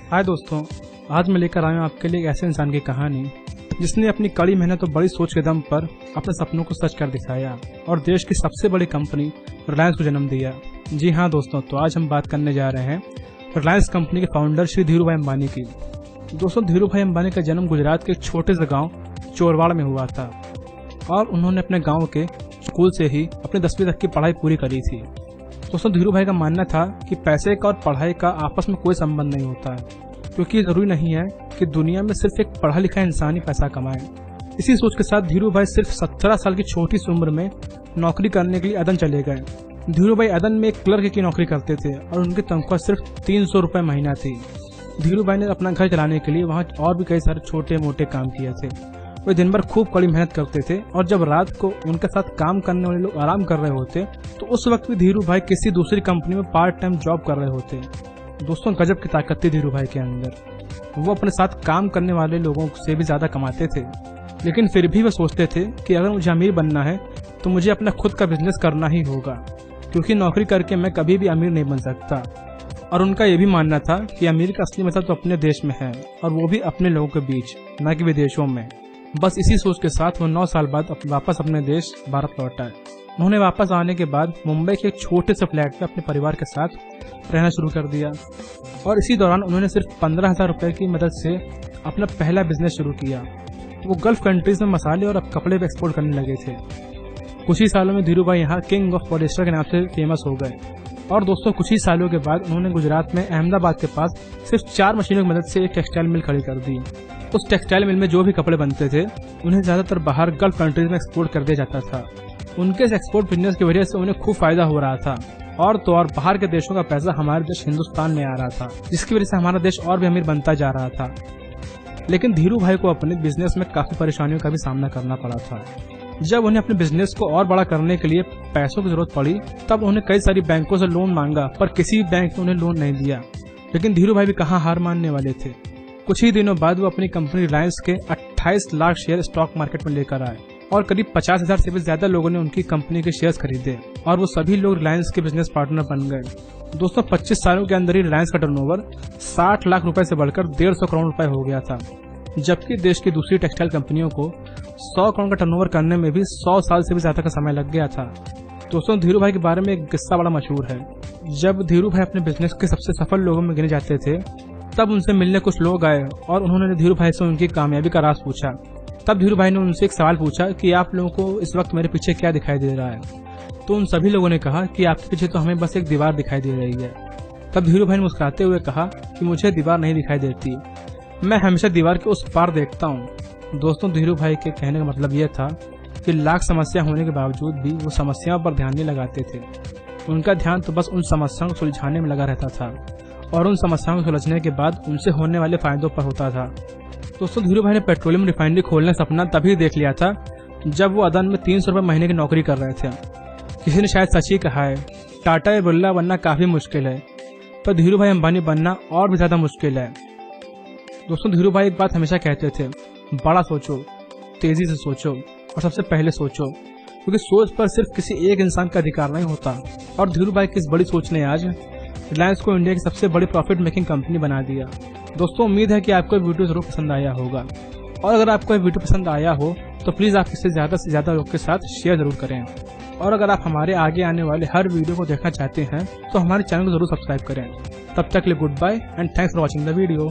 हाय दोस्तों, आज मैं लेकर आया हूँ आपके लिए एक ऐसे इंसान की कहानी जिसने अपनी कड़ी मेहनत और बड़ी सोच के दम पर अपने सपनों को सच कर दिखाया और देश की सबसे बड़ी कंपनी रिलायंस को जन्म दिया। जी हाँ दोस्तों, तो आज हम बात करने जा रहे हैं रिलायंस कंपनी के फाउंडर श्री धीरू भाई अंबानी की। दोस्तों, धीरू भाई अंबानी का जन्म गुजरात के एक छोटे से गाँव चोरवाड़ में हुआ था और उन्होंने अपने गाँव के स्कूल से ही अपनी 10वीं तक की पढ़ाई पूरी करी थी। दोस्तों, धीरू भाई का मानना था कि पैसे का और पढ़ाई का आपस में कोई संबंध नहीं होता है, क्योंकि जरूरी नहीं है कि दुनिया में सिर्फ एक पढ़ा लिखा इंसान ही पैसा कमाए। इसी सोच के साथ धीरू भाई सिर्फ 17 साल की छोटी सी उम्र में नौकरी करने के लिए अदन चले गए। धीरू भाई अदन में एक क्लर्क की नौकरी करते थे और उनकी तनख्वाह सिर्फ 300 रुपये महीना थी। धीरू भाई ने अपना घर चलाने के लिए वहाँ और भी कई सारे छोटे मोटे काम किए थे। वे दिन भर खूब कड़ी मेहनत करते थे और जब रात को उनके साथ काम करने वाले लोग आराम कर रहे होते तो उस वक्त भी धीरू भाई किसी दूसरी कंपनी में पार्ट टाइम जॉब कर रहे होते। दोस्तों, गजब की ताकत थी धीरू भाई के अंदर। वो अपने साथ काम करने वाले लोगों से भी ज्यादा कमाते थे, लेकिन फिर भी वो सोचते थे कि अगर मुझे अमीर बनना है तो मुझे अपना खुद का बिजनेस करना ही होगा, क्योंकि नौकरी करके मैं कभी भी अमीर नहीं बन सकता। और उनका ये भी मानना था कि अमीर का असली मतलब तो अपने देश में है, और वो भी अपने लोगों के बीच, न कि विदेशों में। बस इसी सोच के साथ वो 9 साल बाद वापस अपने देश भारत लौट आए। उन्होंने वापस आने के बाद मुंबई के एक छोटे से फ्लैट में अपने परिवार के साथ रहना शुरू कर दिया और इसी दौरान उन्होंने सिर्फ 15,000 रुपए की मदद से अपना पहला बिजनेस शुरू किया। वो गल्फ कंट्रीज में मसाले और कपड़े एक्सपोर्ट करने लगे थे। कुछ ही सालों में धीरू भाई यहाँ किंग ऑफ पॉलिस्टर के नाम से फेमस हो गए। और दोस्तों, कुछ ही सालों के बाद उन्होंने गुजरात में अहमदाबाद के पास सिर्फ 4 मशीनों की मदद से एक टेक्सटाइल मिल खड़ी कर दी। उस टेक्सटाइल मिल में जो भी कपड़े बनते थे उन्हें ज्यादातर बाहर गल्फ कंट्रीज में एक्सपोर्ट कर दिया जाता था। उनके इस एक्सपोर्ट बिजनेस की वजह से उन्हें खूब फायदा हो रहा था और तो और बाहर के देशों का पैसा हमारे देश हिंदुस्तान में आ रहा था, जिसकी वजह से हमारा देश और भी अमीर बनता जा रहा था। लेकिन धीरू भाई को अपने बिजनेस में काफी परेशानियों का भी सामना करना पड़ा था। जब उन्हें अपने बिजनेस को और बड़ा करने के लिए पैसों की जरूरत पड़ी तब उन्हें कई सारी बैंकों से लोन मांगा, पर किसी बैंक ने उन्हें लोन नहीं दिया। लेकिन धीरू भाई भी कहाँ हार मानने वाले थे। कुछ ही दिनों बाद वो अपनी कंपनी रिलायंस के 28 लाख शेयर स्टॉक मार्केट में लेकर आए और करीब 50,000 से भी ज्यादा लोगों ने उनकी कंपनी के शेयर्स खरीदे और वो सभी लोग रिलायंस के बिजनेस पार्टनर बन गए। दोस्तों, 25 सालों के अंदर ही रिलायंस का टर्नओवर 60 लाख रुपए से बढ़कर 150 करोड़ रुपए हो गया था, जबकि देश की दूसरी टेक्सटाइल कंपनियों को 100 करोड़ का टर्नओवर करने में भी 100 साल से भी ज्यादा का समय लग गया था। दोस्तों, धीरू भाई के बारे में एक किस्सा बड़ा मशहूर है। जब धीरू भाई अपने बिजनेस के सबसे सफल लोगों में गिने जाते थे तब उनसे मिलने कुछ लोग आए और उन्होंने धीरू भाई से उनकी कामयाबी का राज पूछा। तब धीरू भाई ने उनसे एक सवाल पूछा कि आप लोगों को इस वक्त मेरे पीछे क्या दिखाई दे रहा है। तो उन सभी लोगों ने कहा कि आपके पीछे तो हमें बस एक दीवार दिखाई दे रही है। तब धीरू भाई ने मुस्कुराते हुए कहा कि मुझे दीवार नहीं दिखाई देती, मैं हमेशा दीवार के उस पार देखता हूँ। दोस्तों, धीरू भाई के कहने का मतलब यह था कि लाख समस्या होने के बावजूद भी वो समस्याओं पर ध्यान नहीं लगाते थे। उनका ध्यान तो बस उन समस्याओं को सुलझाने में लगा रहता था और उन समस्याओं को सुलझने के बाद उनसे होने वाले फायदों पर होता था। दोस्तों, धीरू भाई ने पेट्रोलियम रिफाइनरी खोलने का सपना तभी देख लिया था जब वो अदन में 300 रुपये महीने की नौकरी कर रहे थे। किसी ने शायद सच ही कहा है, टाटा या बिरला बनना काफी मुश्किल है, पर धीरू भाई अंबानी बनना और भी ज्यादा मुश्किल है। दोस्तों, धीरू भाई एक बात हमेशा कहते थे, बड़ा सोचो, तेजी से सोचो और सबसे पहले सोचो, क्योंकि सोच पर सिर्फ किसी एक इंसान का अधिकार नहीं होता। और धीरू भाई की इस बड़ी सोच ने आज रिलायंस को इंडिया की सबसे बड़ी प्रॉफिट मेकिंग कंपनी बना दिया। दोस्तों, उम्मीद है कि आपको वीडियो जरूर पसंद आया होगा और अगर आपको ये वीडियो पसंद आया हो तो प्लीज आप इसे ज्यादा से ज्यादा लोग के साथ शेयर जरूर करें। और अगर आप हमारे आगे आने वाले हर वीडियो को देखना चाहते हैं तो हमारे चैनल को जरूर सब्सक्राइब करें। तब तक के लिए good bye and thanks for watching the video.